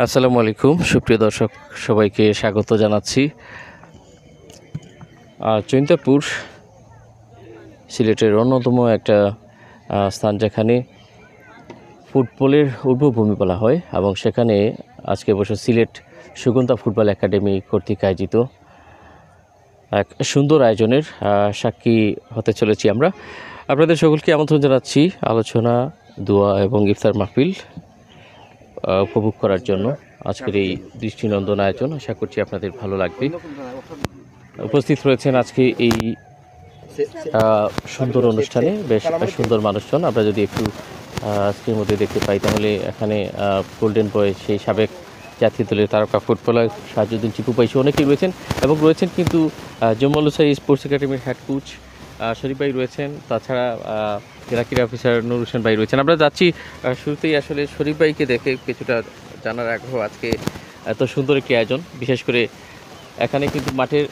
আসসালামু আলাইকুম, সুপ্রিয় দর্শক সবাইকে স্বাগত জানাচ্ছি। জৈন্তাপুর সিলেটের অন্যতম একটা স্থান, যেখানে ফুটবলের উদ্ভবভূমি বলা হয়, এবং সেখানে আজকে বছর সিলেট সুগন্ধা ফুটবল একাডেমি কর্তৃক আয়োজিত এক সুন্দর আয়োজনের সাক্ষী হতে চলেছি আমরা। আপনাদের সকলকে আমন্ত্রণ জানাচ্ছি আলোচনা, দোয়া এবং ইফতার মাহফিল উপভোগ করার জন্য আজকের এই দৃষ্টিনন্দন আয়োজন। আশা করছি আপনাদের ভালো লাগবে। উপস্থিত রয়েছেন আজকে এই সুন্দর অনুষ্ঠানে বেশ সুন্দর মানুষজন। আমরা যদি একটু আজকের মধ্যে দেখতে পাই, তাহলে এখানে গোল্ডেন বয় সেই সাবেক জাতীয় দলের তারকা ফুটবলার সাজুদ্দিন চিকু পাইসি অনেকেই রয়েছেন, এবং রয়েছেন কিন্তু জম্মল হুসাই স্পোর্টস একাডেমির হেড কোচ শরীফ ভাই রয়েছেন, তাছাড়া জেলা ক্রীড়া অফিসার নুর হোসেন ভাই রয়েছেন। আমরা যাচ্ছি শুরুতেই আসলে শরীফ ভাইকে দেখে কিছুটা জানার আগ্রহ। আজকে এত সুন্দর একটি আয়োজন, বিশেষ করে এখানে কিন্তু মাঠের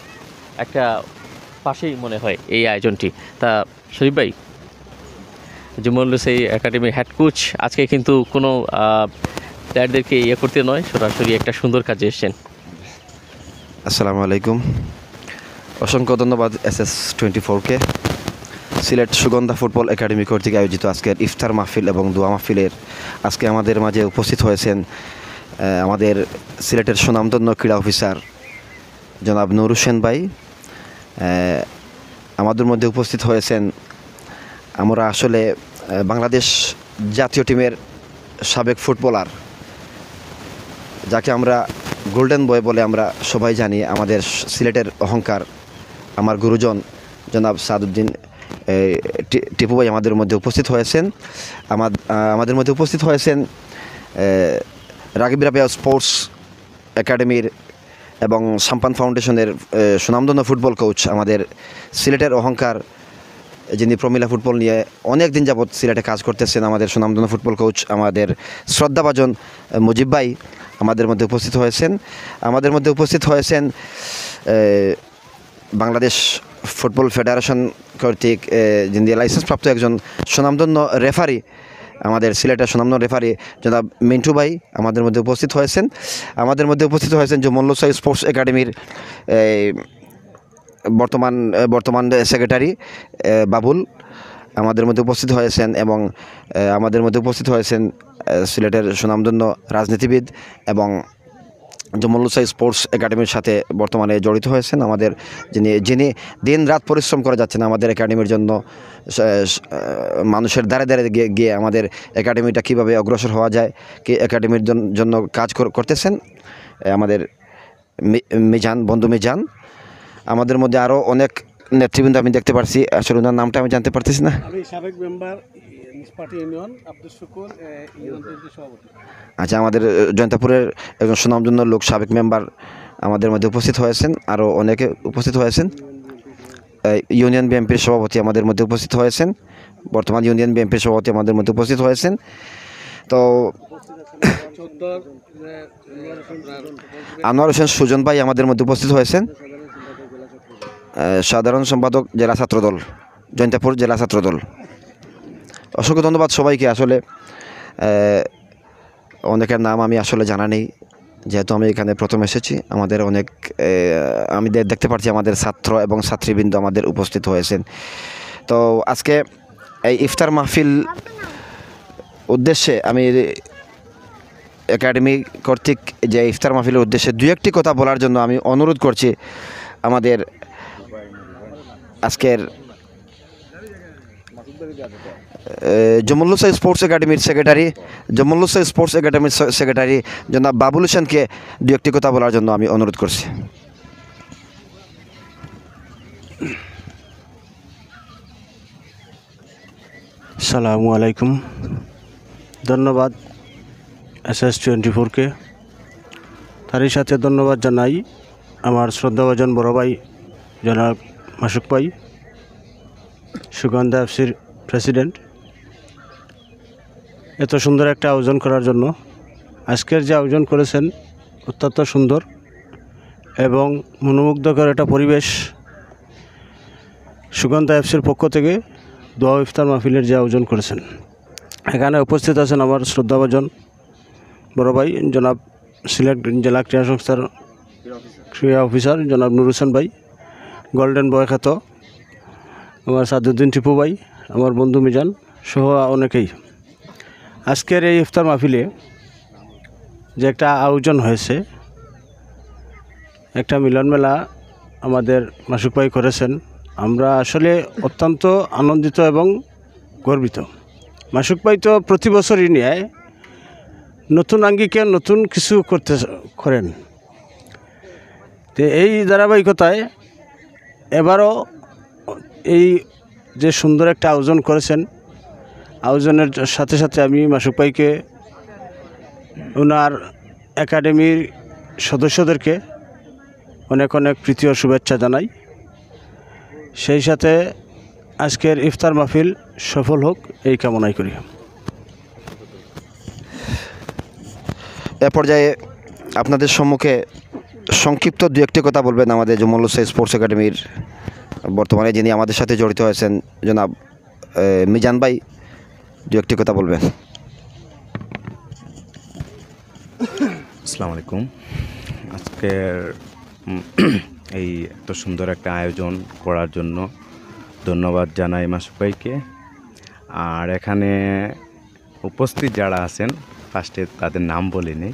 একটা পাশেই মনে হয় এই আয়োজনটি। তা শরীফ ভাই, জম্মল হুসাই একাডেমির হেড কোচ, আজকে কিন্তু কোনো প্লেয়ারদেরকে করতে নয়, সরাসরি একটা সুন্দর কাজে এসেছেন। আসসালামু আলাইকুম, অসংখ্য ধন্যবাদ SS24-কে। সিলেট সুগন্ধা ফুটবল একাডেমি কর্তৃক আয়োজিত আজকের ইফতার মাহফিল এবং দোয়া মাহফিলের আজকে আমাদের মাঝে উপস্থিত হয়েছেন আমাদের সিলেটের সুনামধন্য ক্রীড়া অফিসার জনাব নুর হোসেন ভাই। আমাদের মধ্যে উপস্থিত হয়েছেন আমরা আসলে বাংলাদেশ জাতীয় টিমের সাবেক ফুটবলার, যাকে আমরা গোল্ডেন বয় বলে আমরা সবাই জানি, আমাদের সিলেটের অহংকার, আমার গুরুজন জনাব সাদুদ্দিন টিপু ভাই আমাদের মধ্যে উপস্থিত হয়েছেন। আমাদের মধ্যে উপস্থিত হয়েছেন রাগিব রাবিয়া স্পোর্টস একাডেমির এবং সাম্পান ফাউন্ডেশনের সুনামধন্য ফুটবল কোচ, আমাদের সিলেটের অহংকার, যিনি প্রমিলা ফুটবল নিয়ে অনেক দিন যাবৎ সিলেটে কাজ করতেছেন, আমাদের সুনামধন্য ফুটবল কোচ আমাদের শ্রদ্ধাভাজন মুজিব ভাই আমাদের মধ্যে উপস্থিত হয়েছেন। আমাদের মধ্যে উপস্থিত হয়েছেন বাংলাদেশ ফুটবল ফেডারেশন কর্তৃক যিনি লাইসেন্সপ্রাপ্ত একজন সুনামধন্য রেফারি, আমাদের সিলেটের সুনামধন্য রেফারি জনাব মিন্টু ভাই আমাদের মধ্যে উপস্থিত হয়েছেন। আমাদের মধ্যে উপস্থিত হয়েছেন জম্মল হুসাই স্পোর্টস একাডেমির বর্তমান সেক্রেটারি বাবুল আমাদের মধ্যে উপস্থিত হয়েছেন, এবং আমাদের মধ্যে উপস্থিত হয়েছেন সিলেটের সুনামধন্য রাজনীতিবিদ এবং জম্মল হুসাই স্পোর্টস একাডেমির সাথে বর্তমানে জড়িত হয়েছেন, আমাদের যিনি দিন রাত পরিশ্রম করে যাচ্ছেন আমাদের একাডেমির জন্য, মানুষের দ্বারে দ্বারে গিয়ে আমাদের একাডেমিটা কীভাবে অগ্রসর হওয়া যায়, কি একাডেমির জন্য কাজ করতেছেন আমাদের বন্ধু মিজান। আমাদের মধ্যে আরও অনেক নেতৃবৃন্দ আমি দেখতে পারছি, আসলে ওনার নামটা আমি জানতে পারতেছি না। সাবেক মেম্বার নিসপাটি ইউনিয়ন আব্দুল শুকুর সভাপতি। আচ্ছা, আমাদের জয়ন্তাপুরের একজন সুনামধন্য লোক, সাবেক মেম্বার আমাদের মধ্যে উপস্থিত হয়েছেন, আরও অনেকে উপস্থিত হয়েছেন। ইউনিয়ন বিএনপির সভাপতি আমাদের মধ্যে উপস্থিত হয়েছেন, বর্তমান ইউনিয়ন বিএনপির সভাপতি আমাদের মধ্যে উপস্থিত হয়েছেন। তো আনোয়ার হোসেন সুজন ভাই আমাদের মধ্যে উপস্থিত হয়েছেন, সাধারণ সম্পাদক জেলা ছাত্রদল, জয়ন্তাপুর জেলা ছাত্রদল। অসংখ্য ধন্যবাদ সবাইকে। আসলে অনেকের নাম আমি আসলে জানা নেই, যেহেতু আমি এখানে প্রথম এসেছি। আমাদের অনেক আমি দেখতে পাচ্ছি আমাদের ছাত্র এবং ছাত্রীবৃন্দ আমাদের উপস্থিত হয়েছেন। তো আজকে এই ইফতার মাহফিল উদ্দেশ্যে আমি একাডেমি কর্তৃক যে ইফতার মাহফিলের উদ্দেশ্যে দু একটি কথা বলার জন্য আমি অনুরোধ করছি আমাদের আজকের জম্মল হুসাই স্পোর্টস একাডেমির সেক্রেটারি জনাব বাবুল হোসেনকে দু একটি কথা বলার জন্য আমি অনুরোধ করছি। আসসালামু আলাইকুম, ধন্যবাদ SS24-কে। তারই সাথে ধন্যবাদ জানাই আমার শ্রদ্ধাভাজন বড় ভাই জনাব মাসুক ভাই, সুগন্ধা এফসির প্রেসিডেন্ট, এত সুন্দর একটা আয়োজন করার জন্য। আজকের যে আয়োজন করেছেন অত্যন্ত সুন্দর এবং মনোমুগ্ধকর একটা পরিবেশ। সুগন্ধা এফসির পক্ষ থেকে দোয়া ইফতার মাহফিলের যে আয়োজন করেছেন, এখানে উপস্থিত আছেন আমার শ্রদ্ধাভাজন বড় ভাই জনাব সিলেট জেলা ক্রীড়া সংস্থার ক্রীড়া অফিসার জনাব নুর হোসেন ভাই, গোল্ডেন বয় খ্যাত আমার সাদুদ্দিন টিপু ভাই, আমার বন্ধু মিজান সহ অনেকেই। আজকের এই ইফতার মাহফিলে যে একটা আয়োজন হয়েছে, একটা মিলন মেলা আমাদের মাসুক ভাই করেছেন, আমরা আসলে অত্যন্ত আনন্দিত এবং গর্বিত। মাসুক ভাই তো প্রতি বছরই নিয়ে নতুন আঙ্গিকে নতুন কিছু করেন। তো এই ধারাবাহিকতায় এবারও এই যে সুন্দর একটা আয়োজন করেছেন, আয়োজনের সাথে সাথে আমি মাসুক ভাইকে ওনার একাডেমির সদস্যদেরকে অনেক অনেক প্রীতি ও শুভেচ্ছা জানাই। সেই সাথে আজকের ইফতার মাহফিল সফল হোক এই কামনাই করি। এ পর্যায়ে আপনাদের সম্মুখে সংক্ষিপ্ত দু একটি কথা বলবেন আমাদের জমল হুসাইন স্পোর্টস একাডেমির বর্তমানে যিনি আমাদের সাথে জড়িত হয়েছেন জনাব মিজান ভাই, দু একটি কথা বলবেন। আসসালামু আলাইকুম। আজকের এই এত সুন্দর একটা আয়োজন করার জন্য ধন্যবাদ জানাই মাসুক ভাইকে। আর এখানে উপস্থিত যারা আছেন ফার্স্টে তাদের নাম বলিনি।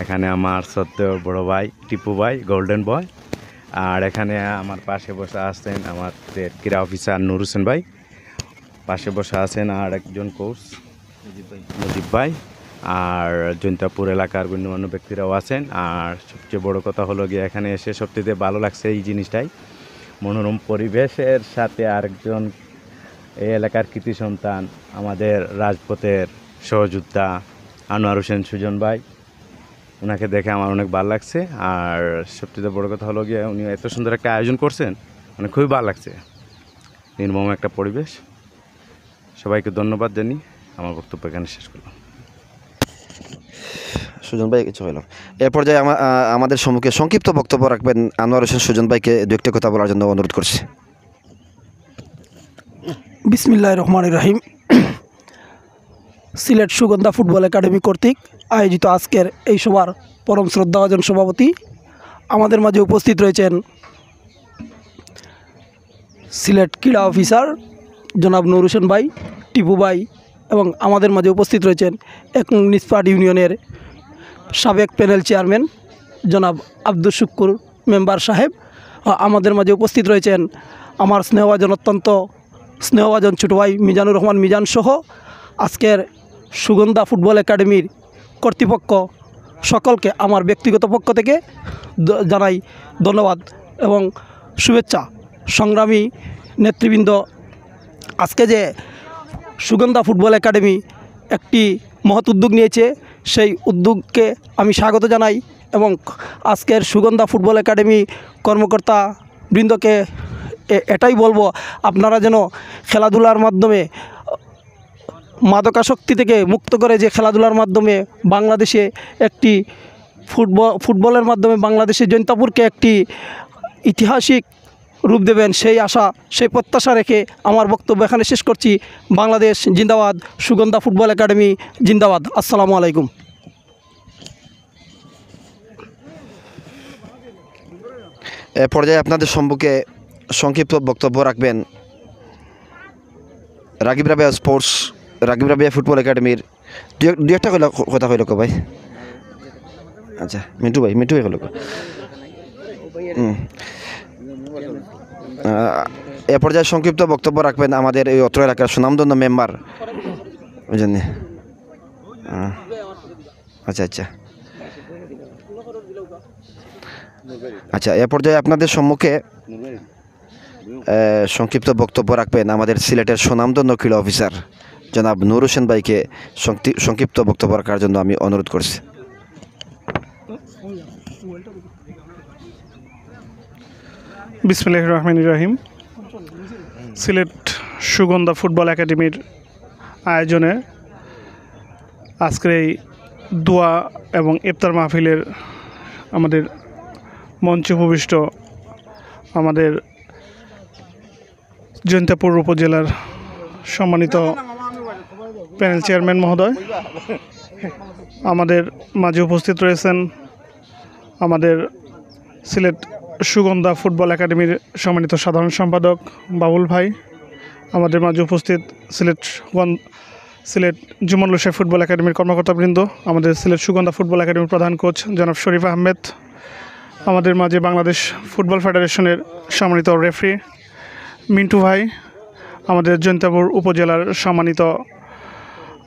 এখানে আমার শ্রদ্ধেয় বড় ভাই টিপু ভাই গোল্ডেন বয়, আর এখানে আমার পাশে বসে আছেন আমাদের ক্রীড়া অফিসার নুর হোসেন ভাই, পাশে বসে আছেন আর একজন কোচ মুজিব ভাই, আর জৈন্তাপুর এলাকার গণ্যমান্য ব্যক্তিরাও আছেন। আর সবচেয়ে বড় কথা হলো গিয়ে এখানে এসে সবচেয়ে ভালো লাগছে এই জিনিসটাই, মনোরম পরিবেশের সাথে আরেকজন এই এলাকার কৃতি সন্তান আমাদের রাজপথের সহযোদ্ধা আনোয়ার হোসেন সুজন ভাই, ওনাকে দেখে আমার অনেক ভালো লাগছে। আর সবচেয়ে বড় কথা হলো গিয়ে উনি এত সুন্দর একটা আয়োজন করছেন, মানে খুবই ভালো লাগছে, নির্মম একটা পরিবেশ। সবাইকে ধন্যবাদ জানি আমার বক্তব্য এখানে শেষ করলাম। সুজন ভাই কিছু হইল। এ পর্যায়ে আমাদের সম্মুখে সংক্ষিপ্ত বক্তব্য রাখবেন আনোয়ার হোসেন সুজন ভাইকে দু একটি কথা বলার জন্য অনুরোধ করছি। বিসমিল্লাহির রহমানির রহিম। সিলেট সুগন্ধা ফুটবল একাডেমি কর্তৃক আয়োজিত আজকের এই সভার পরম শ্রদ্ধাভাজন সভাপতি আমাদের মাঝে উপস্থিত রয়েছেন সিলেট ক্রীড়া অফিসার জনাব নুর হোসেন ভাই, টিপু ভাই, এবং আমাদের মাঝে উপস্থিত রয়েছেন এক নিসপাট ইউনিয়নের সাবেক প্যানেল চেয়ারম্যান জনাব আব্দুল শুক্কুর মেম্বার সাহেব। আমাদের মাঝে উপস্থিত রয়েছেন আমার স্নেহভাজন, অত্যন্ত স্নেহভাজন ছোটো ভাই মিজানুর রহমান মিজান সহ আজকের সুগন্ধা ফুটবল একাডেমির কর্তৃপক্ষ সকলকে আমার ব্যক্তিগত পক্ষ থেকে জানাই ধন্যবাদ এবং শুভেচ্ছা। সংগ্রামী নেতৃবৃন্দ, আজকে যে সুগন্ধা ফুটবল একাডেমি একটি মহৎ উদ্যোগ নিয়েছে, সেই উদ্যোগকে আমি স্বাগত জানাই এবং আজকের সুগন্ধা ফুটবল একাডেমি কর্মকর্তা বৃন্দকে এটাই বলবো, আপনারা যেন খেলাধুলার মাধ্যমে মাদকাসক্তি থেকে মুক্ত করে যে খেলাধুলার মাধ্যমে বাংলাদেশে একটি ফুটবলের মাধ্যমে বাংলাদেশের জৈন্তাপুরকে একটি ঐতিহাসিক রূপ দেবেন, সেই আশা সেই প্রত্যাশা রেখে আমার বক্তব্য এখানে শেষ করছি। বাংলাদেশ জিন্দাবাদ, সুগন্ধা ফুটবল একাডেমি জিন্দাবাদ। আসসালামু আলাইকুম। এ পর্যায়ে আপনাদের সম্মুখে সংক্ষিপ্ত বক্তব্য রাখবেন রাগিব রাবিয়া ফুটবল একাডেমির দু একটা কথা কইল ভাই। আচ্ছা মিন্টু ভাই কইল। এ পর্যায়ে সংক্ষিপ্ত বক্তব্য রাখবেন আমাদের এই অত্র এলাকার সুনামধন্য মেম্বার, বুঝলেন? আচ্ছা এ পর্যায়ে আপনাদের সম্মুখে সংক্ষিপ্ত বক্তব্য রাখবেন আমাদের সিলেটের সুনামধন্য ক্রীড়া অফিসার জনাব নুর হোসেন ভাইকে সংক্ষিপ্ত বক্তব্য রাখার জন্য আমি অনুরোধ করছি। বিসমিল্লাহির রহমানির রহিম। সিলেট সুগন্ধা ফুটবল একাডেমির আয়োজনে আজকের এই দোয়া এবং ইফতার মাহফিলের আমাদের মঞ্চে উপবিষ্ট আমাদের জৈন্তাপুর উপজেলার সম্মানিত প্যানেল চেয়ারম্যান মহোদয়, আমাদের মাঝে উপস্থিত রয়েছেন আমাদের সিলেট সুগন্ধা ফুটবল একাডেমির সম্মানিত সাধারণ সম্পাদক বাবুল ভাই, আমাদের মাঝে উপস্থিত সিলেট জুমন লুসাই ফুটবল একাডেমির কর্মকর্তাবৃন্দ, আমাদের সিলেট সুগন্ধা ফুটবল একাডেমির প্রধান কোচ জনাব শরীফ আহমেদ, আমাদের মাঝে বাংলাদেশ ফুটবল ফেডারেশনের সম্মানিত রেফারি মিন্টু ভাই, আমাদের জৈন্তাপুর উপজেলার সম্মানিত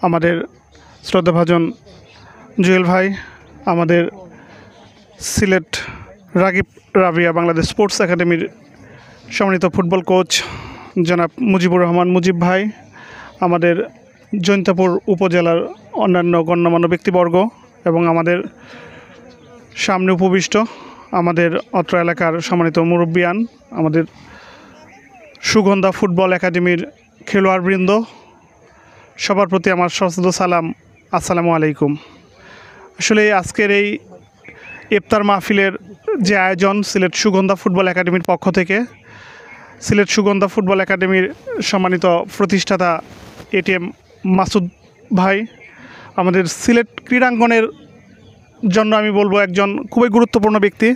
আমাদের শ্রদ্ধাভাজন জুয়েল ভাই, আমাদের সিলেট রাগিব রাবিয়া বাংলাদেশ স্পোর্টস একাডেমির সম্মানিত ফুটবল কোচ জনাব মুজিবুর রহমান মুজিব ভাই, আমাদের জৈন্তাপুর উপজেলার অন্যান্য গণ্যমান্য ব্যক্তিবর্গ এবং আমাদের সামনে উপবিষ্ট আমাদের অত্র এলাকার সম্মানিত মুরব্বিয়ান, আমাদের সুগন্ধা ফুটবল একাডেমির খেলোয়াড়বৃন্দ, সবার প্রতি আমার সশ্রদ্ধ সালাম, আসসালামু আলাইকুম। আসলে আজকের এই ইফতার মাহফিলের যে আয়োজন সিলেট সুগন্ধা ফুটবল একাডেমির পক্ষ থেকে, সিলেট সুগন্ধা ফুটবল একাডেমির সম্মানিত প্রতিষ্ঠাতা এটিএম মাসুদ ভাই, আমাদের সিলেট ক্রীড়াঙ্গনের জন্য আমি বলবো একজন খুবই গুরুত্বপূর্ণ ব্যক্তি,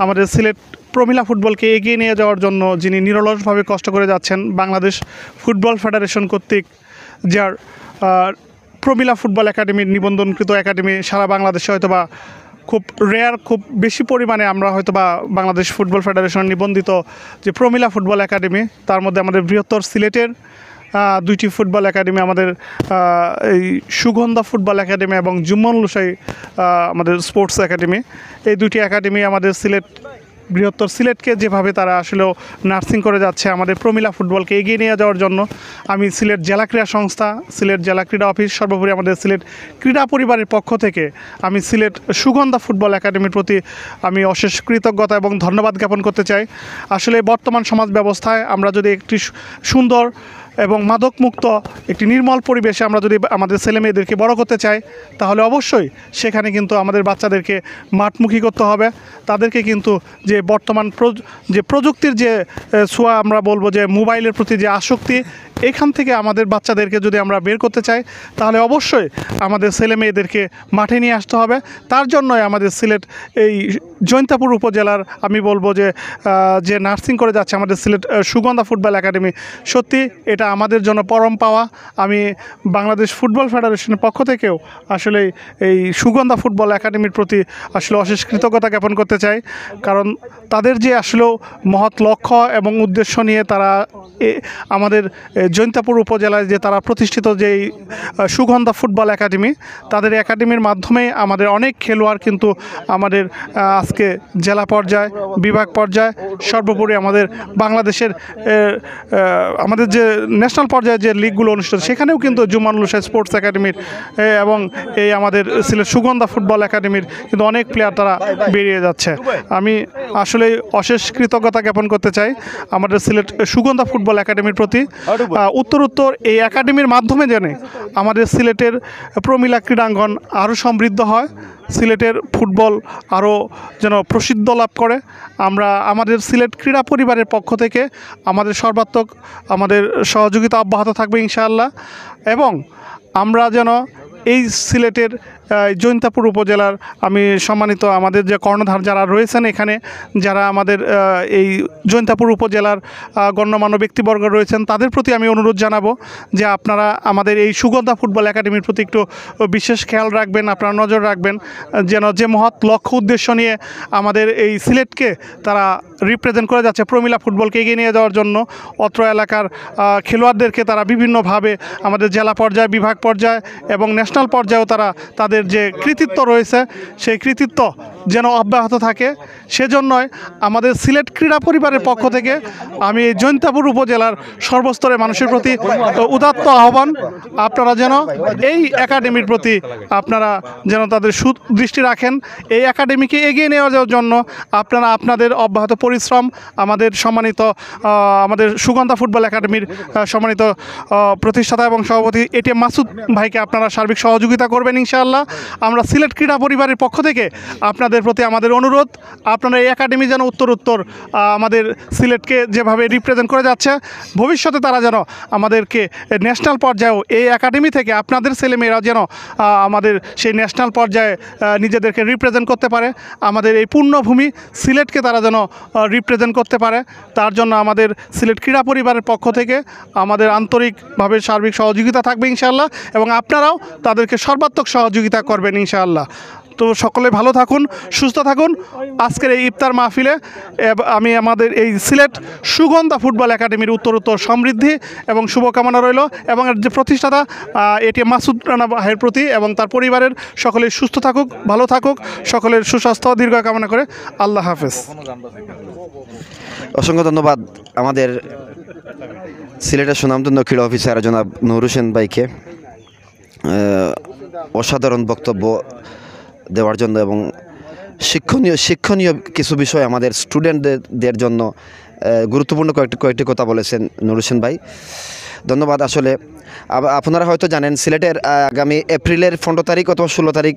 আমাদের সিলেট প্রমিলা ফুটবলকে এগিয়ে নিয়ে যাওয়ার জন্য যিনি নিরলসভাবে কষ্ট করে যাচ্ছেন, বাংলাদেশ ফুটবল ফেডারেশন কর্তৃক যার প্রমিলা ফুটবল একাডেমির নিবন্ধনকৃত একাডেমি সারা বাংলাদেশে হয়তোবা খুব রেয়ার, খুব বেশি পরিমাণে আমরা হয়তোবা বাংলাদেশ ফুটবল ফেডারেশন নিবন্ধিত যে প্রমিলা ফুটবল একাডেমি, তার মধ্যে আমাদের বৃহত্তর সিলেটের দুইটি ফুটবল একাডেমি, আমাদের এই সুগন্ধা ফুটবল একাডেমি এবং জুম্মন লুসাই আমাদের স্পোর্টস একাডেমি, এই দুইটি একাডেমি আমাদের সিলেট বৃহত্তর সিলেটকে যেভাবে তারা আসলেও নার্সিং করে যাচ্ছে আমাদের প্রমিলা ফুটবলকে এগিয়ে নিয়ে যাওয়ার জন্য, আমি সিলেট জেলা ক্রীড়া সংস্থা, সিলেট জেলা ক্রীড়া অফিস, সর্বোপরি আমাদের সিলেট ক্রীড়া পরিবারের পক্ষ থেকে আমি সিলেট সুগন্ধা ফুটবল একাডেমির প্রতি আমি অশেষ কৃতজ্ঞতা এবং ধন্যবাদ জ্ঞাপন করতে চাই। আসলে বর্তমান সমাজ ব্যবস্থায় আমরা যদি একটি সুন্দর এবং মাদকমুক্ত একটি নির্মল পরিবেশে আমরা যদি আমাদের ছেলে মেয়েদেরকে বড় করতে চাই, তাহলে অবশ্যই সেখানে কিন্তু আমাদের বাচ্চাদেরকে মাঠমুখী করতে হবে। তাদেরকে কিন্তু যে বর্তমান যে প্রযুক্তির যে ছোঁয়া, আমরা বলবো যে মোবাইলের প্রতি যে আসক্তি, এখান থেকে আমাদের বাচ্চাদেরকে যদি আমরা বের করতে চাই, তাহলে অবশ্যই আমাদের ছেলে মেয়েদেরকে মাঠে নিয়ে আসতে হবে। তার জন্যই আমাদের সিলেট এই জৈন্তাপুর উপজেলার আমি বলবো যে নার্সিং করে যাচ্ছে আমাদের সিলেট সুগন্ধা ফুটবল একাডেমি, সত্যি এটা আমাদের জন্য পরম পাওয়া। আমি বাংলাদেশ ফুটবল ফেডারেশনের পক্ষ থেকেও আসলে এই সুগন্ধা ফুটবল একাডেমির প্রতি আসলে অশেষ কৃতজ্ঞতা জ্ঞাপন করতে চাই, কারণ তাদের যে আসলেও মহৎ লক্ষ্য এবং উদ্দেশ্য নিয়ে তারা আমাদের জৈন্তাপুর উপজেলায় যে তারা প্রতিষ্ঠিত যেই সুগন্ধা ফুটবল একাডেমি, তাদের একাডেমির মাধ্যমে আমাদের অনেক খেলোয়াড় কিন্তু আমাদের আজকে জেলা পর্যায়ে, বিভাগ পর্যায়ে, সর্বোপরি আমাদের বাংলাদেশের আমাদের যে ন্যাশনাল পর্যায়ে যে লিগগুলো অনুষ্ঠিত, সেখানেও কিন্তু জুম্মন লুসাই স্পোর্টস একাডেমির এবং এই আমাদের সিলেট সুগন্ধা ফুটবল একাডেমির কিন্তু অনেক প্লেয়ার তারা বেরিয়ে যাচ্ছে। আমি আসলে অশেষ কৃতজ্ঞতা জ্ঞাপন করতে চাই আমাদের সিলেট সুগন্ধা ফুটবল একাডেমির প্রতি। উত্তরোত্তর এই একাডেমির মাধ্যমে জেনে আমাদের সিলেটের প্রমিলা ক্রীড়াঙ্গন আরও সমৃদ্ধ হয়, সিলেটের ফুটবল আরও যেন প্রসিদ্ধ লাভ করে। আমরা আমাদের সিলেট ক্রীড়া পরিবারের পক্ষ থেকে আমাদের সর্বাত্মক আমাদের সহযোগিতা অব্যাহত থাকবে ইনশাআল্লাহ, এবং আমরা যেন এই সিলেটের জৈন্তাপুর উপজেলার আমি সম্মানিত আমাদের যে কর্ণধার যারা রয়েছেন এখানে, যারা আমাদের এই জৈন্তাপুর উপজেলার গণ্যমান্য ব্যক্তিবর্গ রয়েছেন, তাদের প্রতি আমি অনুরোধ জানাবো যে আপনারা আমাদের এই সুগন্ধা ফুটবল একাডেমির প্রতি একটু বিশেষ খেয়াল রাখবেন, আপনারা নজর রাখবেন, যেন যে মহৎ লক্ষ্য উদ্দেশ্য নিয়ে আমাদের এই সিলেটকে তারা রিপ্রেজেন্ট করে যাচ্ছে প্রমিলা ফুটবলকে এগিয়ে নিয়ে যাওয়ার জন্য, অত্র এলাকার খেলোয়াড়দেরকে তারা বিভিন্নভাবে আমাদের জেলা পর্যায়ে, বিভাগ পর্যায়ে এবং ন্যাশনাল পর্যায়েও তারা তাদের যে কৃতিত্ব রয়েছে সেই কৃতিত্ব যেন অব্যাহত থাকে, সেজন্যই আমাদের সিলেট ক্রীড়া পরিবারের পক্ষ থেকে আমি জৈন্তাপুর উপজেলার সর্বস্তরের মানুষের প্রতি উদাত্ত আহ্বান, আপনারা যেন এই একাডেমির প্রতি আপনারা যেন তাদের সুদৃষ্টি রাখেন। এই একাডেমিকে এগিয়ে নেওয়ার জন্য আপনারা আপনাদের অব্যাহত পরিশ্রম আমাদের সম্মানিত আমাদের সুগন্ধা ফুটবল একাডেমির সম্মানিত প্রতিষ্ঠাতা এবং সভাপতি এটিএম মাসুদ ভাইকে আপনারা সার্বিক সহযোগিতা করবেন ইনশাআল্লাহ। আমরা সিলেট ক্রীড়া পরিবারের পক্ষ থেকে আপনাদের প্রতি আমাদের অনুরোধ, আপনারা এই একাডেমি যেন উত্তর আমাদের সিলেটকে যেভাবে রিপ্রেজেন্ট করে যাচ্ছে, ভবিষ্যতে তারা যেন আমাদেরকে ন্যাশনাল পর্যায়েও এই একাডেমি থেকে আপনাদের ছেলেমেয়েরা যেন আমাদের সেই ন্যাশনাল পর্যায়ে নিজেদেরকে রিপ্রেজেন্ট করতে পারে, আমাদের এই পূর্ণভূমি সিলেটকে তারা যেন রিপ্রেজেন্ট করতে পারে। তার জন্য আমাদের সিলেট ক্রীড়া পরিবারের পক্ষ থেকে আমাদের আন্তরিকভাবে সার্বিক সহযোগিতা থাকবে ইনশাআল্লাহ, এবং আপনারাও তাদেরকে সর্বাত্মক সহযোগিতা করবেন ইনশাআল্লাহ। তো সকলে ভালো থাকুন, সুস্থ থাকুন। আজকের এই ইফতার মাহফিলে আমি আমাদের এই সিলেট সুগন্ধা ফুটবল একাডেমির উত্তরোত্তর সমৃদ্ধি এবং শুভকামনা রইল, এবং এর যে প্রতিষ্ঠাতা এটি মাসুদ রানা ভাইয়ের প্রতি এবং তার পরিবারের সকলে সুস্থ থাকুক, ভালো থাকুক, সকলের সুস্বাস্থ্য দীর্ঘ কামনা করে আল্লাহ হাফেজ। অসংখ্য ধন্যবাদ আমাদের সিলেটের সুনামধন্য ক্রীড়া অফিসার জনাব নূর হোসেন ভাইকে অসাধারণ বক্তব্য দেওয়ার জন্য এবং শিক্ষণীয় কিছু বিষয় আমাদের স্টুডেন্টদের জন্য গুরুত্বপূর্ণ কয়েকটি কথা বলেছেন নূর হোসেন ভাই। ধন্যবাদ। আসলে আপনারা হয়তো জানেন সিলেটের আগামী এপ্রিলের 15 তারিখ অথবা 16 তারিখ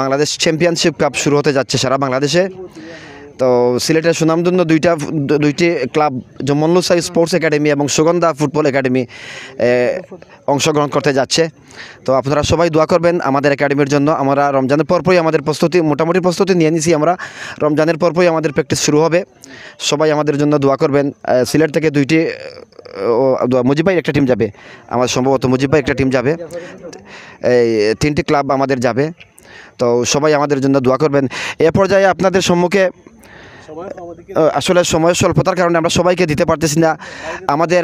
বাংলাদেশ চ্যাম্পিয়নশিপ কাপ শুরু হতে যাচ্ছে সারা বাংলাদেশে। তো সিলেটের সুনামধন্য দুইটি ক্লাব জমল্লুসাই স্পোর্টস একাডেমি এবং সুগন্ধা ফুটবল একাডেমি অংশগ্রহণ করতে যাচ্ছে। তো আপনারা সবাই দোয়া করবেন আমাদের একাডেমির জন্য। আমরা রমজানের পরপরই আমাদের মোটামুটি প্রস্তুতি নিয়ে নিয়েছি। আমরা রমজানের পরপরই আমাদের প্র্যাকটিস শুরু হবে। সবাই আমাদের জন্য দোয়া করবেন। সিলেট থেকে দুইটি মুজিব ভাই একটা টিম যাবে, আমার সম্ভবত মুজিব ভাই একটা টিম যাবে, এই 3টি ক্লাব আমাদের যাবে। তো সবাই আমাদের জন্য দোয়া করবেন। এ পর্যায়ে আপনাদের সম্মুখে আসলে সময়ের স্বল্পতার কারণে আমরা সবাইকে দিতে পারতেছি না। আমাদের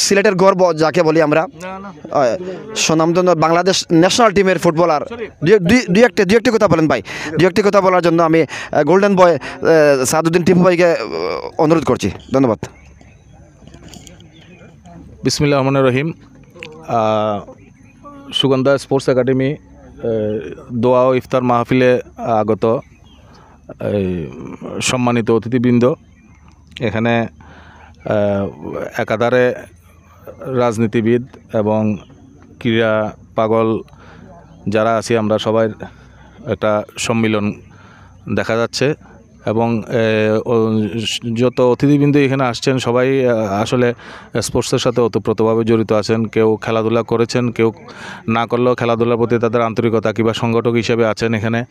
সিলেটের গর্ব যাকে বলি আমরা, সুনামধন্য বাংলাদেশ ন্যাশনাল টিমের ফুটবলার দুই একটি কথা বলেন ভাই। দুই একটি কথা বলার জন্য আমি গোল্ডেন বয় সাদউদ্দিন টিপু ভাইকে অনুরোধ করছি। ধন্যবাদ। বিসমিল্লাহির রহমানির রহিম। সুগন্ধা স্পোর্টস একাডেমি দোয়া ও ইফতার মাহফিলে আগত সম্মানিত অতিথিবৃন্দ, এখানে একাধারে রাজনীতিবিদ এবং ক্রীড়া পাগল যারা আছি আমরা সবাই একটা সম্মিলন দেখা যাচ্ছে, এবং যত অতিথিবৃন্দ এখানে আসছেন সবাই আসলে স্পোর্টসের সাথে ওতপ্রোতভাবে জড়িত আছেন। কেউ খেলাধুলা করেছেন, কেউ না করলেও খেলাধুলার প্রতি তাদের আন্তরিকতা কিংবা সংগঠক হিসেবে আছেন এখানে।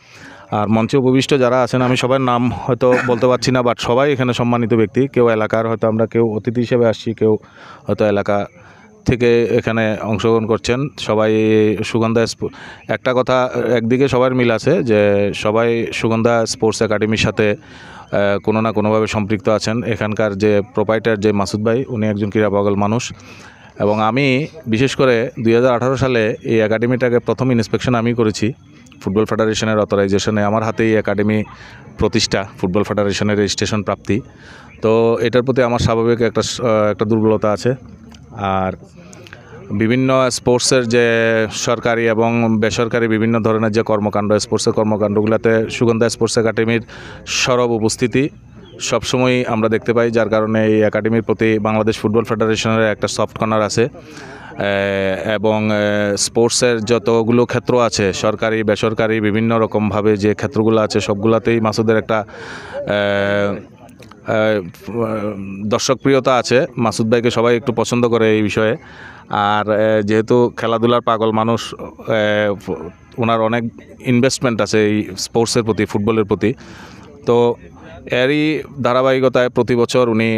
আর মঞ্চে উপবিষ্ট যারা আছেন আমি সবার নাম হয়তো বলতে পারছি না, বাট সবাই এখানে সম্মানিত ব্যক্তি। কেউ এলাকার, হয়তো আমরা কেউ অতিথি হিসেবে আসছি, কেউ হয়তো এলাকা থেকে এখানে অংশগ্রহণ করছেন। সবাই সুগন্ধা একটা কথা একদিকে সবার মিল আছে যে সবাই সুগন্ধা স্পোর্টস একাডেমির সাথে কোনো না কোনোভাবে সম্পৃক্ত আছেন। এখানকার যে প্রোপাইটার যে মাসুদ ভাই, উনি একজন ক্রীড়া পাগল মানুষ, এবং আমি বিশেষ করে 2018 সালে এই একাডেমিটাকে প্রথম ইন্সপেকশন আমি করেছি ফুটবল ফেডারেশনের অথরাইজেশনে। আমার হাতেই একাডেমি প্রতিষ্ঠা, ফুটবল ফেডারেশনের রেজিস্ট্রেশন প্রাপ্তি। তো এটার প্রতি আমার স্বাভাবিক একটা দুর্বলতা আছে। আর বিভিন্ন স্পোর্টসের যে সরকারি এবং বেসরকারি বিভিন্ন ধরনের যে কর্মকাণ্ড, স্পোর্টসের কর্মকাণ্ডগুলোতে সুগন্ধা স্পোর্টস একাডেমির সরব উপস্থিতি সবসময়ই আমরা দেখতে পাই, যার কারণে এই একাডেমির প্রতি বাংলাদেশ ফুটবল ফেডারেশনের একটা সফট কর্নার আছে। এবং স্পোর্টসের যতগুলো ক্ষেত্র আছে, সরকারি বেসরকারি বিভিন্ন রকমভাবে যে ক্ষেত্রগুলো আছে, সবগুলোতেই মাসুদের একটা দর্শকপ্রিয়তা আছে। মাসুদ ভাইকে সবাই একটু পছন্দ করে এই বিষয়ে। আর যেহেতু খেলাধুলার পাগল মানুষ, ওনার অনেক ইনভেস্টমেন্ট আছে এই স্পোর্টসের প্রতি, ফুটবলের প্রতি। তো এরই ধারাবাহিকতায় প্রতি বছর উনি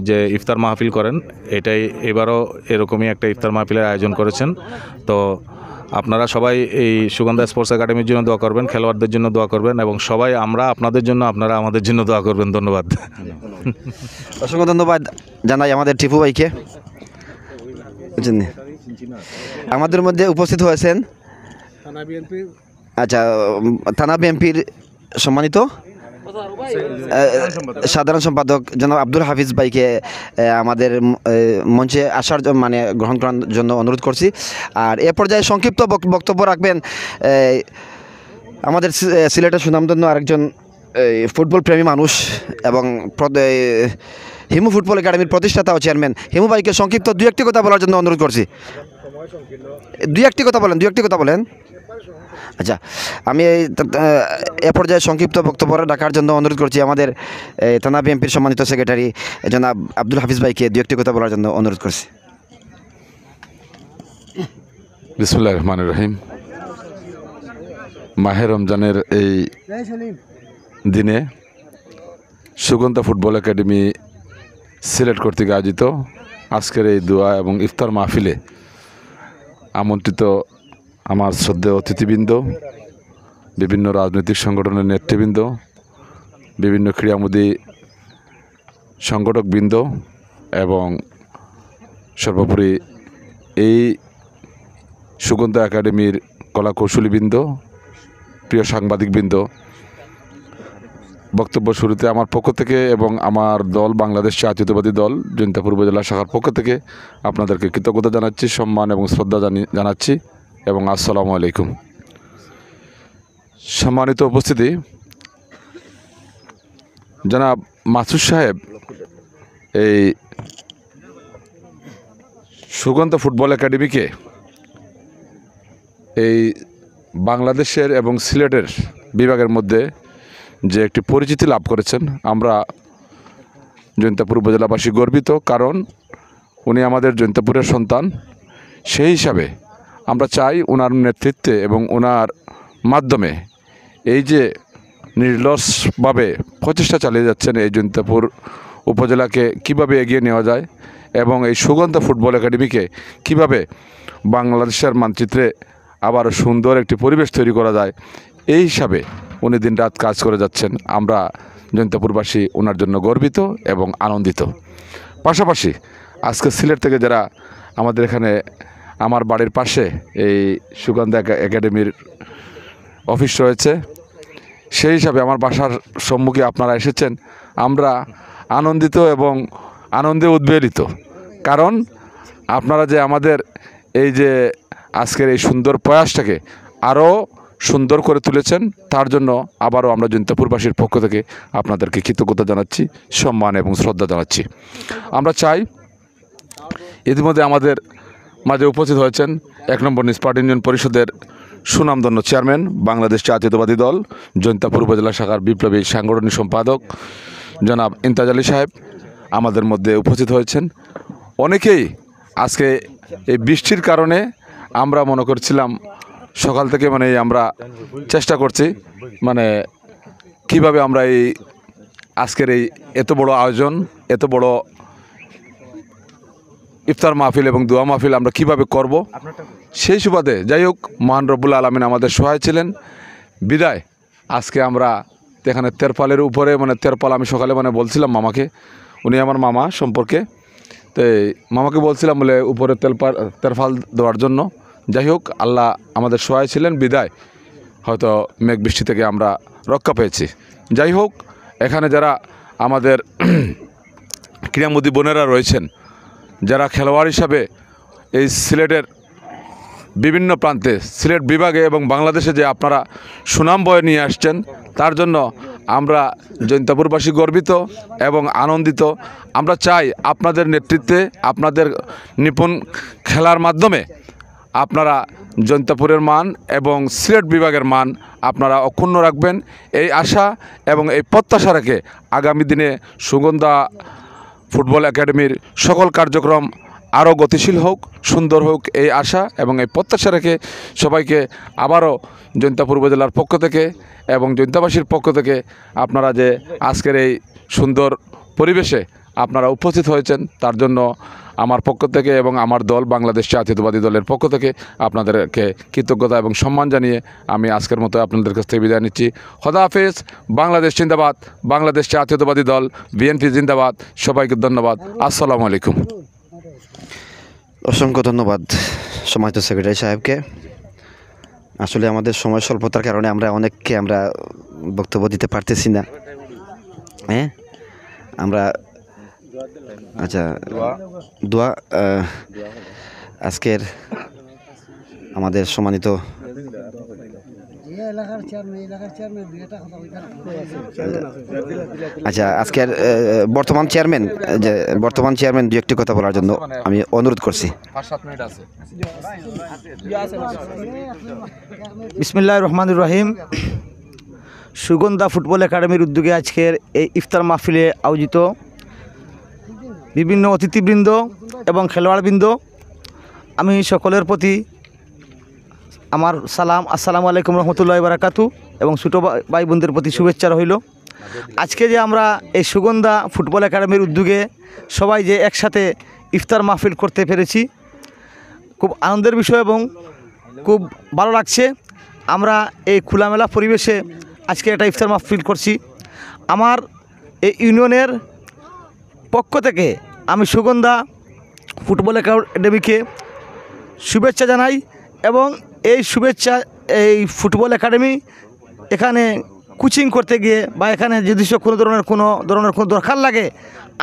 যে ইফতার মাহফিল করেন, এটাই এবারও এরকমই একটা ইফতার মাহফিলের আয়োজন করেছেন। তো আপনারা সবাই এই সুগন্ধা স্পোর্টস একাডেমির জন্য দোয়া করবেন, খেলোয়াড়দের জন্য দোয়া করবেন, এবং সবাই আমরা আপনাদের জন্য, আপনারা আমাদের জন্য দোয়া করবেন। ধন্যবাদ। অসংখ্য ধন্যবাদ জানাই আমাদের টিপু ভাইকে। আমাদের মধ্যে উপস্থিত হয়েছেন থানা বিএনপির সম্মানিত সাধারণ সম্পাদক জনাব আব্দুল হাফিজ ভাইকে আমাদের মঞ্চে আসার গ্রহণ করার জন্য অনুরোধ করছি। আর এ পর্যায়ে সংক্ষিপ্ত বক্তব্য রাখবেন আমাদের সিলেটের সুনামধন্য আরেকজন ফুটবল প্রেমী মানুষ এবং হিমু ফুটবল একাডেমির প্রতিষ্ঠাতা ও চেয়ারম্যান হিমু ভাইকে সংক্ষিপ্ত 2-1টি কথা বলার জন্য অনুরোধ করছি। দুই একটি কথা বলেন। আচ্ছা, আমি এ পর্যায়ে সংক্ষিপ্ত বক্তব্য রাখার জন্য অনুরোধ করছি আমাদের থানা বিএনপির সম্মানিত সেক্রেটারি জনাব আব্দুল হাফিজ ভাইকে দু একটি কথা বলার জন্য অনুরোধ করছি। বিসমিল্লাহির রহমানির রহিম। মাহে রমজানের এই দিনে সুগন্ধা ফুটবল একাডেমি সিলেট কর্তৃক আয়োজিত আজকের এই দোয়া এবং ইফতার মাহফিলে আমন্ত্রিত আমার শ্রদ্ধেয় অতিথিবৃন্দ, বিভিন্ন রাজনৈতিক সংগঠনের নেতৃবৃন্দ, বিভিন্ন ক্রীড়ামোদী সংগঠকবৃন্দ এবং সর্বোপরি এই সুগন্ধা একাডেমির কলাকৌশলীবৃন্দ, প্রিয় সাংবাদিকবৃন্দ, বক্তব্য শুরুতে আমার পক্ষ থেকে এবং আমার দল বাংলাদেশ জাতীয়তাবাদী দল জৈন্তাপুর উপজেলা শাখার পক্ষ থেকে আপনাদেরকে কৃতজ্ঞতা জানাচ্ছি, সম্মান এবং শ্রদ্ধা জানাচ্ছি এবং আসসালামু আলাইকুম। সম্মানিত উপস্থিতি, জনাব মাসুদ সাহেব এই সুগন্ধা ফুটবল একাডেমিকে এই বাংলাদেশের এবং সিলেটের বিভাগের মধ্যে যে একটি পরিচিতি লাভ করেছেন, আমরা জৈন্তাপুর উপজেলাবাসী গর্বিত। কারণ উনি আমাদের জৈন্তাপুরের সন্তান। সেই হিসাবে আমরা চাই ওনার নেতৃত্বে এবং ওনার মাধ্যমে এই যে নির্লসভাবে প্রচেষ্টা চালিয়ে যাচ্ছেন এই জৈন্তাপুর উপজেলাকে কিভাবে এগিয়ে নেওয়া যায় এবং এই সুগন্ধা ফুটবল একাডেমিকে কিভাবে বাংলাদেশের মানচিত্রে আবার সুন্দর একটি পরিবেশ তৈরি করা যায়, এই হিসাবে উনি দিনরাত কাজ করে যাচ্ছেন। আমরা জৈন্তাপুরবাসী ওনার জন্য গর্বিত এবং আনন্দিত। পাশাপাশি আজকে সিলেট থেকে যারা আমাদের এখানে আমার বাড়ির পাশে এই সুগন্ধা একাডেমির অফিস রয়েছে, সেই হিসাবে আমার বাসার সম্মুখে আপনারা এসেছেন, আমরা আনন্দিত এবং আনন্দে উদ্বেলিত। কারণ আপনারা যে আমাদের এই যে আজকের এই সুন্দর প্রয়াসটাকে আরও সুন্দর করে তুলেছেন, তার জন্য আবারও আমরা জৈন্তাপুরবাসীর পক্ষ থেকে আপনাদেরকে কৃতজ্ঞতা জানাচ্ছি, সম্মান এবং শ্রদ্ধা জানাচ্ছি। আমরা চাই, ইতিমধ্যে আমাদের মাঝে উপস্থিত হয়েছেন 1 নম্বর নিসপাট ইউনিয়ন পরিষদের সুনামধন্য চেয়ারম্যান, বাংলাদেশ জাতীয়তাবাদী দল জৈন্তাপুর উপজেলা শাখার বিপ্লবী সাংগঠনিক সম্পাদক জনাব ইমতাজ আলী সাহেব আমাদের মধ্যে উপস্থিত হয়েছেন। অনেকেই আজকে এই বৃষ্টির কারণে আমরা মনে করছিলাম সকাল থেকে আমরা চেষ্টা করছি কিভাবে আমরা এই আজকের এই এত বড় আয়োজন, এত বড় ইফতার মাহফিল এবং দোয়া মাহফিল আমরা কিভাবে করব। সেই সুবাদে যাই হোক, মহান রব্বুল আলামিন আমাদের সহায় ছিলেন বিদায় আজকে আমরা এখানে তেরপালের উপরে তেরপাল আমি সকালে বলছিলাম মামাকে, উনি আমার মামা সম্পর্কে, তো মামাকে বলছিলাম বলে উপরে তেরপাল দেওয়ার জন্য। যাই হোক, আল্লাহ আমাদের সহায় ছিলেন বিদায় হয়তো মেঘ বৃষ্টি থেকে আমরা রক্ষা পেয়েছি। যাই হোক, এখানে যারা আমাদের ক্রীড়ামোদী বোনেরা রয়েছেন, যারা খেলোয়াড় হিসাবে এই সিলেটের বিভিন্ন প্রান্তে, সিলেট বিভাগে এবং বাংলাদেশে যে আপনারা সুনাম বয়ে নিয়ে আসছেন, তার জন্য আমরা জৈন্তাপুরবাসী গর্বিত এবং আনন্দিত। আমরা চাই আপনাদের নেতৃত্বে, আপনাদের নিপুণ খেলার মাধ্যমে আপনারা জৈন্তাপুরের মান এবং সিলেট বিভাগের মান আপনারা অক্ষুণ্ণ রাখবেন, এই আশা এবং এই প্রত্যাশা রেখে আগামী দিনে সুগন্ধা ফুটবল একাডেমির সকল কার্যক্রম আরও গতিশীল হোক, সুন্দর হোক, এই আশা এবং এই প্রত্যাশা রেখে সবাইকে আবারও জৈন্তাপুর উপজেলার পক্ষ থেকে এবং জৈন্তাবাসীর পক্ষ থেকে আপনারা যে আজকের এই সুন্দর পরিবেশে আপনারা উপস্থিত হয়েছেন, তার জন্য আমার পক্ষ থেকে এবং আমার দল বাংলাদেশ জাতীয়তাবাদী দলের পক্ষ থেকে আপনাদেরকে কৃতজ্ঞতা এবং সম্মান জানিয়ে আমি আজকের মতো আপনাদের কাছ থেকে বিদায় নিচ্ছি। খোদা হাফেজ। বাংলাদেশ জিন্দাবাদ, বাংলাদেশ জাতীয়তাবাদী দল বিএনপি জিন্দাবাদ। সবাইকে ধন্যবাদ। আসসালামু আলাইকুম। অসংখ্য ধন্যবাদ সম্মানিত সেক্রেটারি সাহেবকে। আসলে আমাদের সময় স্বল্পতার কারণে অনেককে আমরা বক্তব্য দিতে পারতেছি না। আমরা আচ্ছা, দোয়া আজকের আমাদের সম্মানিত আচ্ছা, আজকের বর্তমান চেয়ারম্যান দু একটি কথা বলার জন্য আমি অনুরোধ করছি। বিসমিল্লাহির রহমানির রহিম। সুগন্ধা ফুটবল একাডেমির উদ্যোগে আজকের এই ইফতার মাহফিলে আয়োজিত বিভিন্ন অতিথিবৃন্দ এবং খেলোয়াড়বৃন্দ, আমি সকলের প্রতি আমার সালাম, আসসালামু আলাইকুম রহমতুল্লাহি বারাকাতু, এবং ছোটো ভাই বোনদের প্রতি শুভেচ্ছা রইল। আজকে যে আমরা এই সুগন্ধা ফুটবল একাডেমির উদ্যোগে সবাই যে একসাথে ইফতার মাহফিল করতে পেরেছি, খুব আনন্দের বিষয় এবং খুব ভালো লাগছে। আমরা এই খোলামেলা পরিবেশে আজকে একটা ইফতার মাহফিল করছি। আমার এই ইউনিয়নের পক্ষ থেকে আমি সুগন্ধা ফুটবল একাডেমিকে শুভেচ্ছা জানাই, এবং এই শুভেচ্ছা, এই ফুটবল একাডেমি এখানে কোচিং করতে গিয়ে বা এখানে যদি কোনো ধরনের কোনো দরকার লাগে,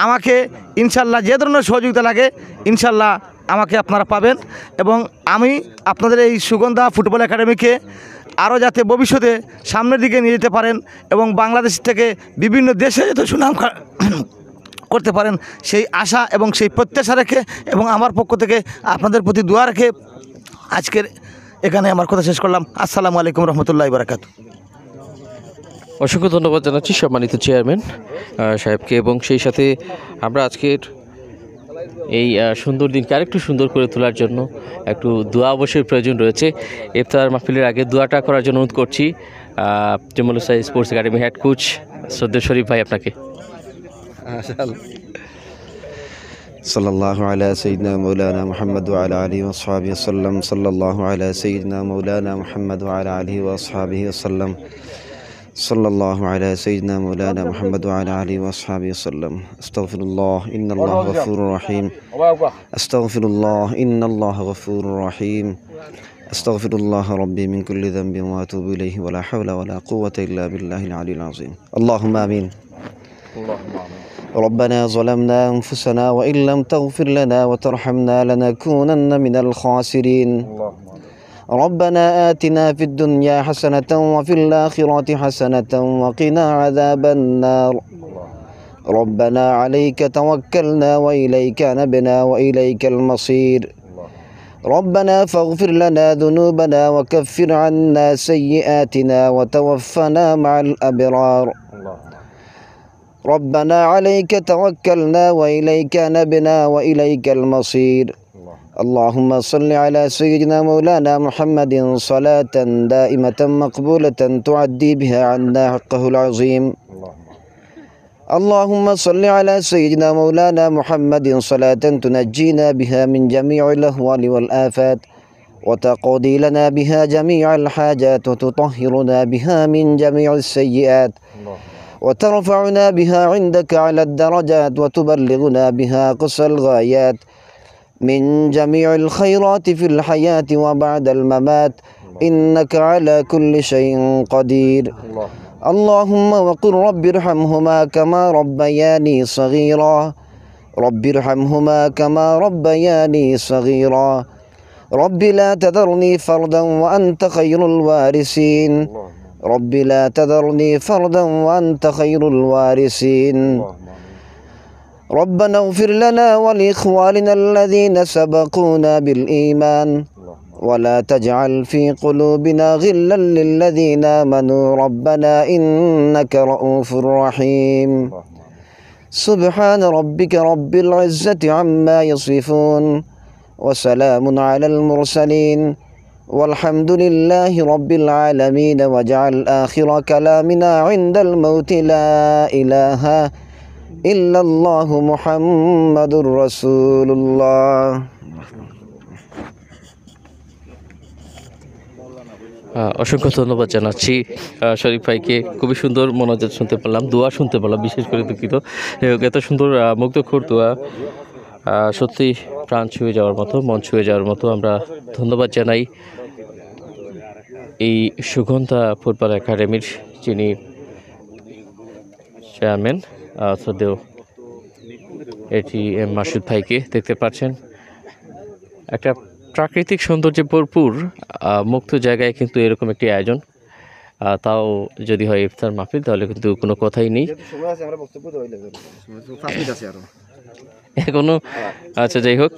আমাকে ইনশাল্লাহ যে ধরনের সহযোগিতা লাগে ইনশাল্লাহ আমাকে আপনারা পাবেন। এবং আমি আপনাদের এই সুগন্ধা ফুটবল একাডেমিকে আরও যাতে ভবিষ্যতে সামনের দিকে নিয়ে যেতে পারেন এবং বাংলাদেশ থেকে বিভিন্ন দেশে যাতে সুনাম করতে পারেন, সেই আশা এবং সেই প্রত্যাশা রেখে এবং আমার পক্ষ থেকে আপনাদের প্রতি দোয়া রেখে আজকের এখানে আমার কথা শেষ করলাম। আসসালামু আলাইকুম রহমতুল্লাহি বারাকাতু। অসংখ্য ধন্যবাদ জানাচ্ছি সম্মানিত চেয়ারম্যান সাহেবকে, এবং সেই সাথে আমরা আজকের এই সুন্দর দিনকে আরেকটু সুন্দর করে তোলার জন্য একটু দোয়া অবশ্যই প্রয়োজন রয়েছে। ইফতার মাহফিলের আগে দোয়াটা করার জন্য অনুরোধ করছি জমলুসা স্পোর্টস একাডেমি হেড কোচ শ্রদ্ধেয় শরীফ ভাই আপনাকে। সাল্লাল্লাহু আলা সাইয়্যিদিনা মাওলানা মুহাম্মদ ওয়া আলা আলিহি ওয়া আসহাবিহি ওয়াসাল্লাম। সাল্লাল্লাহু আলা সাইয়্যিদিনা মাওলানা মুহাম্মদ ওয়া আলা আলিহি ওয়া আসহাবিহি ওয়াসাল্লাম। সাল্লাল্লাহু আলা সাইয়্যিদিনা মাওলানা মুহাম্মদ ওয়া আলা আলিহি ওয়া আসহাবিহি ওয়াসাল্লাম। আস্তাগফিরুল্লাহ ইন্নাল্লাহা গফুরুর রহিম। আস্তাগফিরুল্লাহ ইন্নাল্লাহা গফুরুর রহিম। আস্তাগফিরুল্লাহ রাব্বি মিন কুল্লি যামবিন ওয়া আতুবু ইলাইহি ওয়া লা হাওলা ওয়া লা কুওয়াতা ইল্লা বিল্লাহিল আলিয়্যিল আযীম। আল্লাহুম্মা আমিন। ربنا ظلمنا أنفسنا وإن لم تغفر لنا وترحمنا لنكونن من الخاسرين. ربنا آتنا في الدنيا حسنة وفي الآخرة حسنة وقنا عذاب النار. ربنا عليك توكلنا وإليك نبنا وإليك المصير. ربنا فاغفر لنا ذنوبنا وكفر عنا سيئاتنا وتوفنا مع الأبرار. ربنا عليك توكلنا وإليك نبنا وإليك المصير. اللهم صل على سيدنا مولانا محمد صلاة دائمة مقبولة تعدي بها عنا حقه العظيم. اللهم صل على سيدنا مولانا محمد صلاة تنجينا بها من جميع الأهوال والآفات وتقضي لنا بها جميع الحاجات وتطهرنا بها من جميع السيئات وترفعنا بها عندك على الدرجات وتبلغنا بها أقصى الغايات من جميع الخيرات في الحياة وبعد الممات إنك على كل شيء قدير. اللهم وقل رب ارحمهما كما ربياني صغيرا. رب ارحمهما كما ربياني صغيرا. رب لا تذرني فردا وأنت خير الوارثين. رب لا تذرني فردا وأنت خير الوارثين. ربنا اغفر لنا ولإخواننا الذين سبقونا بالإيمان ولا تجعل في قلوبنا غلا للذين آمنوا ربنا إنك رؤوف رحيم. سبحان ربك رب العزة عما يصفون وسلام على المرسلين والحمد لله رب العالمين. واجعل آخر كلامنا عند الموت لا إله إلا الله محمد رسول الله. অসংখ্য ধন্যবাদ জানাচ্ছি শরীফ ভাইকে। খুবই সুন্দর মনোযোগ শুনতে পেলাম, দোয়া শুনতে পেলাম, বিশেষ করে দুঃখিত এত সুন্দর মুগ্ধকর দোয়া, সত্যি প্রাণ ছুঁয়ে যাওয়ার মতো, মন ছুঁয়ে যাওয়ার মতো। আমরা ধন্যবাদ জানাই এই সুগন্ধা ফুটবল একাডেমির যিনি চেয়ারম্যান শ্রদ্ধেয় এটিএম মাসুদ ভাইকে। দেখতে পাচ্ছেন একটা প্রাকৃতিক সৌন্দর্যে ভরপুর মুক্ত জায়গায় কিন্তু এরকম একটি আয়োজন, তাও যদি হয় ইফতার মাহফিল তাহলে কিন্তু কোনো কথাই নেই এখনো। আচ্ছা যাই হোক,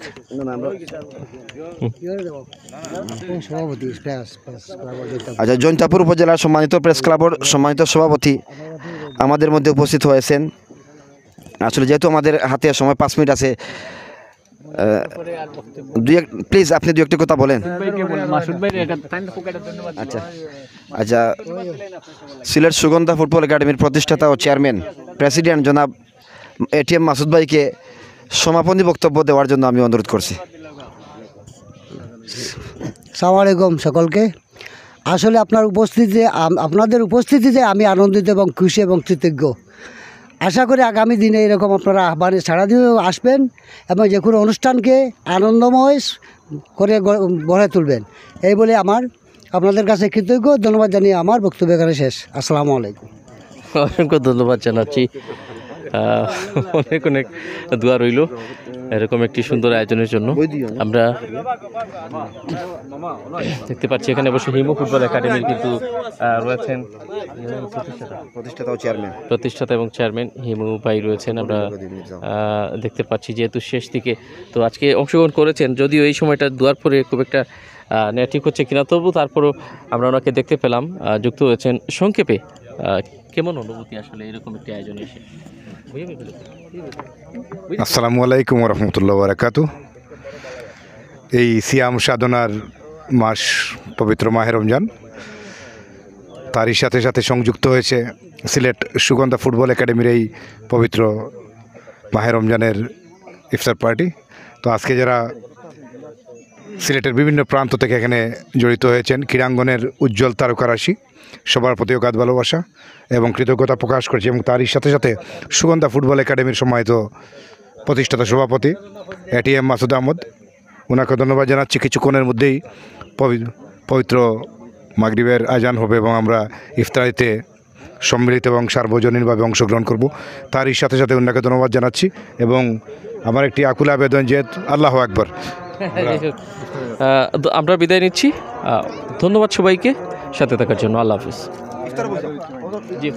আচ্ছা, জৈন্তাপুর উপজেলার সম্মানিত প্রেস ক্লাবের সম্মানিত সভাপতি আমাদের মধ্যে উপস্থিত হয়েছেন। আসলে যেহেতু আমাদের হাতে সময় 5 মিনিট আছে, প্লিজ আপনি দু একটি কথা বলেন। আচ্ছা আচ্ছা, সিলেট সুগন্ধা ফুটবল একাডেমির প্রতিষ্ঠাতা ও চেয়ারম্যান প্রেসিডেন্ট জনাব এটিএম মাসুদ ভাইকে সমাপনী বক্তব্য দেওয়ার জন্য আমি অনুরোধ করছি। আসসালামু আলাইকুম সকলকে। আসলে আপনাদের উপস্থিতিতে আমি আনন্দিত এবং খুশি এবং কৃতজ্ঞ। আশা করি আগামী দিনে এরকম আপনারা আহ্বানে সাড়া দিয়ে আসবেন এবং যে কোনো অনুষ্ঠানকে আনন্দময় করে গড়ে তুলবেন, এই বলে আপনাদের কাছে কৃতজ্ঞ, ধন্যবাদ জানিয়ে আমার বক্তব্য এখানে শেষ। আসসালামু আলাইকুম। অসংখ্য ধন্যবাদ জানাচ্ছি, অনেক অনেক দোয়া রইল এরকম একটি সুন্দর আয়োজনের জন্য। আমরা দেখতে পাচ্ছি এখানে বসে হিমু ফুটবল একাডেমির কিন্তু রয়েছেন প্রতিষ্ঠাতা এবং চেয়ারম্যান হিমু ভাই রয়েছেন। আমরা দেখতে পাচ্ছি যেহেতু শেষ দিকে তো আজকে অংশগ্রহণ করেছেন, যদিও এই সময়টা দুয়ার পরে খুব একটা নেওয়া ঠিক হচ্ছে কিনা, তবু তারপরও আমরা ওনাকে দেখতে পেলাম যুক্ত হয়েছেন। সংক্ষেপে কেমন অনুভূতি আসলে এরকম একটি আয়োজনে এসে? আসসালামু আলাইকুম রহমতুল্লাহ বারাকাতু। এই সিয়াম সাধনার মাস পবিত্র মাহে রমজান, তারই সাথে সাথে সংযুক্ত হয়েছে সিলেট সুগন্ধা ফুটবল একাডেমির এই পবিত্র মাহে রমজানের ইফতার পার্টি। তো আজকে যারা সিলেটের বিভিন্ন প্রান্ত থেকে এখানে জড়িত হয়েছেন, ক্রীড়াঙ্গনের উজ্জ্বল তারকারাশি, সবার প্রতি অগাধ ভালোবাসা এবং কৃতজ্ঞতা প্রকাশ করছি। এবং তারই সাথে সাথে সুগন্ধা ফুটবল একাডেমির সম্মানিত প্রতিষ্ঠাতা সভাপতি এটিএম মাসুদ আহমদ, ওনাকে ধন্যবাদ জানাচ্ছি। কিছুক্ষণের মধ্যেই পবিত্র মাগরিবের আজান হবে এবং আমরা ইফতারিতে সম্মিলিত এবং সার্বজনীনভাবে অংশগ্রহণ করব। তারই সাথে সাথে ওনাকে ধন্যবাদ জানাচ্ছি এবং আমার একটি আকুল আবেদন যে আল্লাহু আকবার। আমরা বিদায় নিচ্ছি, ধন্যবাদ সবাইকে সাথে থাকার জন্য। আল্লাহ হাফিজ। জি।